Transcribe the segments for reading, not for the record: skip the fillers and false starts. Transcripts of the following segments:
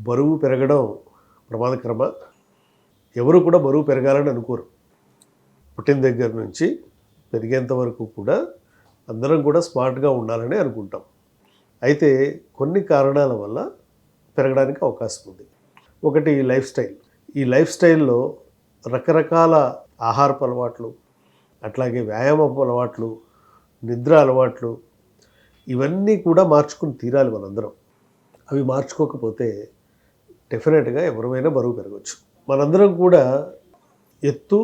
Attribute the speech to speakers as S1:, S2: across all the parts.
S1: బరువు పెరగడం ప్రమాదకరమా? ఎవరు కూడా బరువు పెరగాలని అనుకోరు. పుట్టిన దగ్గర నుంచి పెరిగేంత వరకు కూడా అందరం కూడా స్మార్ట్గా ఉండాలని అనుకుంటాం. అయితే కొన్ని కారణాల వల్ల పెరగడానికి అవకాశం ఉంది. ఒకటి లైఫ్ స్టైల్. ఈ లైఫ్ స్టైల్లో రకరకాల ఆహారపు అలవాట్లు, అట్లాగే వ్యాయామపు అలవాట్లు, నిద్ర అలవాట్లు ఇవన్నీ కూడా మార్చుకుని తీరాలి మనందరం. అవి మార్చుకోకపోతే డెఫినెట్గా ఎవరైనా బరువు పెరగవచ్చు. మనందరం కూడా ఎత్తు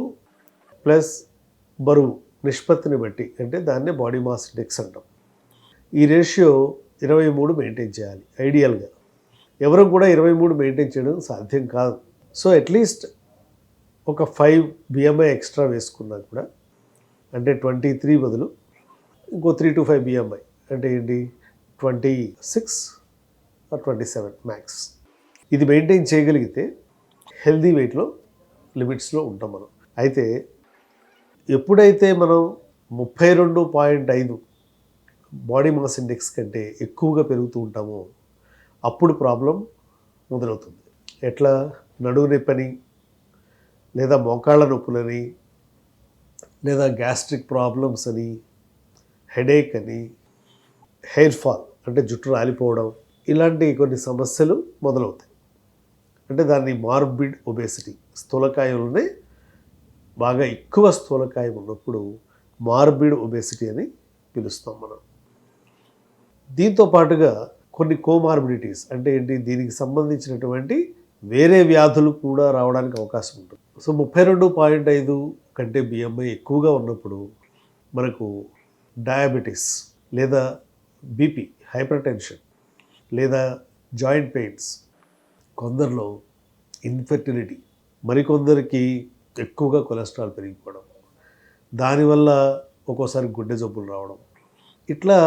S1: ప్లస్ బరువు నిష్పత్తిని బట్టి, అంటే దాన్నే బాడీ మాస్ ఇండెక్స్ అంటాం. ఈ రేషియో 23 మెయింటైన్ చేయాలి ఐడియల్గా. ఎవరు కూడా 23 మెయింటైన్ చేయడం సాధ్యం కాదు. సో అట్లీస్ట్ ఒక 5 BMI ఎక్స్ట్రా వేసుకున్నా కూడా, అంటే 23 బదులు ఇంకో 3 to 5 BMI అంటే ఏంటి 26 or 27 మ్యాక్స్. ఇది మెయింటైన్ చేయగలిగితే హెల్దీ వెయిట్లో లిమిట్స్లో ఉంటాం మనం. అయితే ఎప్పుడైతే మనం 32.5 బాడీ మాస్ ఇండెక్స్ కంటే ఎక్కువగా పెరుగుతూ ఉంటామో అప్పుడు ప్రాబ్లం మొదలవుతుంది. ఎట్లా? నడుము నొప్పని, లేదా మోకాళ్ళ నొప్పులని, లేదా గ్యాస్ట్రిక్ ప్రాబ్లమ్స్ అని, హెడేక్ అని, హెయిర్ ఫాల్ అంటే జుట్టు రాలిపోవడం, ఇలాంటి కొన్ని సమస్యలు మొదలవుతాయి. అంటే దాన్ని మార్బిడ్ ఒబేసిటీ, స్థూలకాయంలోనే బాగా ఎక్కువ స్థూలకాయం ఉన్నప్పుడు మార్బిడ్ ఒబేసిటీ అని పిలుస్తాం మనం. దీంతో పాటుగా కొన్ని కోమార్బిడిటీస్ అంటే ఏంటి, దీనికి సంబంధించినటువంటి వేరే వ్యాధులు కూడా రావడానికి అవకాశం ఉంటుంది. సో 32.5 కంటే BMI ఎక్కువగా ఉన్నప్పుడు మనకు డయాబెటీస్, లేదా బీపీ, హైపర్ టెన్షన్, లేదా జాయింట్ పెయిన్స్, కొందరిలో ఇన్ఫెర్టిలిటీ, మరికొందరికి ఎక్కువగా కొలెస్ట్రాల్ పెరిగిపోవడం, దానివల్ల ఒక్కోసారి గుండె జబ్బులు రావడం, ఇట్లా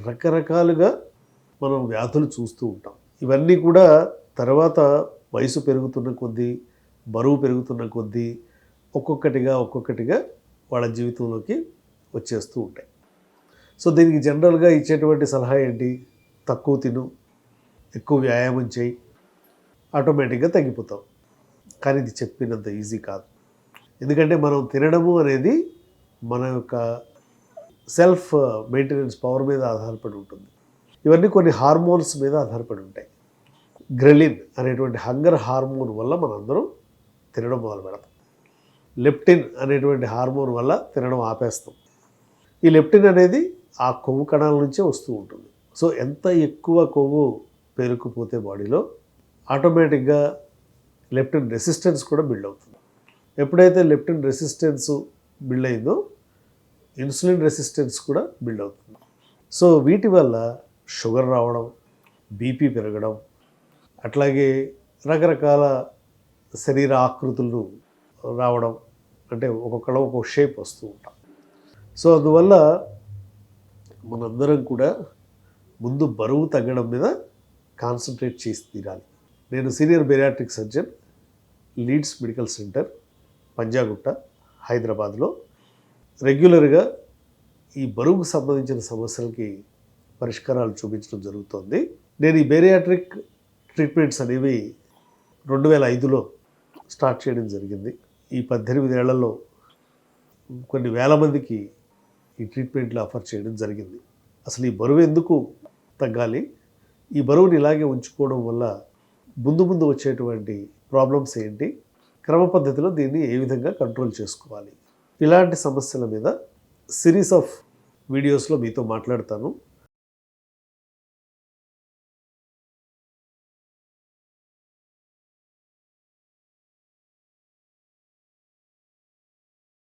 S1: రకరకాలుగా మనం వ్యాధులు చూస్తూ ఉంటాం. ఇవన్నీ కూడా తర్వాత వయసు పెరుగుతున్న కొద్దీ, బరువు పెరుగుతున్న కొద్దీ ఒక్కొక్కటిగా వాళ్ళ జీవితంలోకి వచ్చేస్తూ ఉంటాయి. సో దీనికి జనరల్గా ఇచ్చేటువంటి సలహా ఏంటి? తక్కువ తిను, ఎక్కువ వ్యాయామం చేయి, ఆటోమేటిక్గా తగ్గిపోతాం. కానీ ఇది చెప్పినంత ఈజీ కాదు. ఎందుకంటే మనం తినడము అనేది మన యొక్క సెల్ఫ్ మెయింటెనెన్స్ పవర్ మీద ఆధారపడి ఉంటుంది. ఇవన్నీ కొన్ని హార్మోన్స్ మీద ఆధారపడి ఉంటాయి. గ్రెలిన్ అనేటువంటి హంగర్ హార్మోన్ వల్ల మనందరం తినడం మొదలు పెడతాం. లెప్టిన్ అనేటువంటి హార్మోన్ వల్ల తినడం ఆపేస్తాం. ఈ లెప్టిన్ అనేది ఆ కొవ్వు కణాల నుంచే వస్తూ ఉంటుంది. సో ఎంత ఎక్కువ కొవ్వు పేరుకుపోతే బాడీలో ఆటోమేటిక్గా లెప్టిన్ రెసిస్టెన్స్ కూడా బిల్డ్ అవుతుంది. ఎప్పుడైతే లెప్టిన్ రెసిస్టెన్స్ బిల్డ్ అయిందో ఇన్సులిన్ రెసిస్టెన్స్ కూడా బిల్డ్ అవుతుంది. సో వీటి వల్ల షుగర్ రావడం, బీపీ పెరగడం, అట్లాగే రకరకాల శరీర ఆకృతులు రావడం, అంటే ఒక్కొక్కళ్ళ ఒక్కొక్క షేప్ వస్తూ ఉంటాం. సో అందువల్ల మనందరం కూడా ముందు బరువు తగ్గడం మీద కాన్సన్ట్రేట్ చేసి తీరాలి. నేను senior bariatric surgeon, leads medical centre, Panjagutta, హైదరాబాద్లో రెగ్యులర్గా ఈ బరువుకు సంబంధించిన సమస్యలకి పరిష్కారాలు చూపించడం జరుగుతోంది. నేను ఈ బెరియాట్రిక్ ట్రీట్మెంట్స్ అనేవి 2005లో స్టార్ట్ చేయడం జరిగింది. ఈ 18 ఏళ్లలో కొన్ని వేల మందికి ఈ ట్రీట్మెంట్లు ఆఫర్ చేయడం జరిగింది. అసలు ఈ బరువు ఎందుకు తగ్గాలి, ఈ బరువుని ఇలాగే ఉంచుకోవడం వల్ల ముందు వచ్చేటువంటి ప్రాబ్లమ్స్ ఏంటి, క్రమ పద్ధతిలో దీన్ని ఏ విధంగా కంట్రోల్ చేసుకోవాలి, ఇలాంటి సమస్యల మీద సిరీస్ ఆఫ్ వీడియోస్లో మీతో మాట్లాడతాను.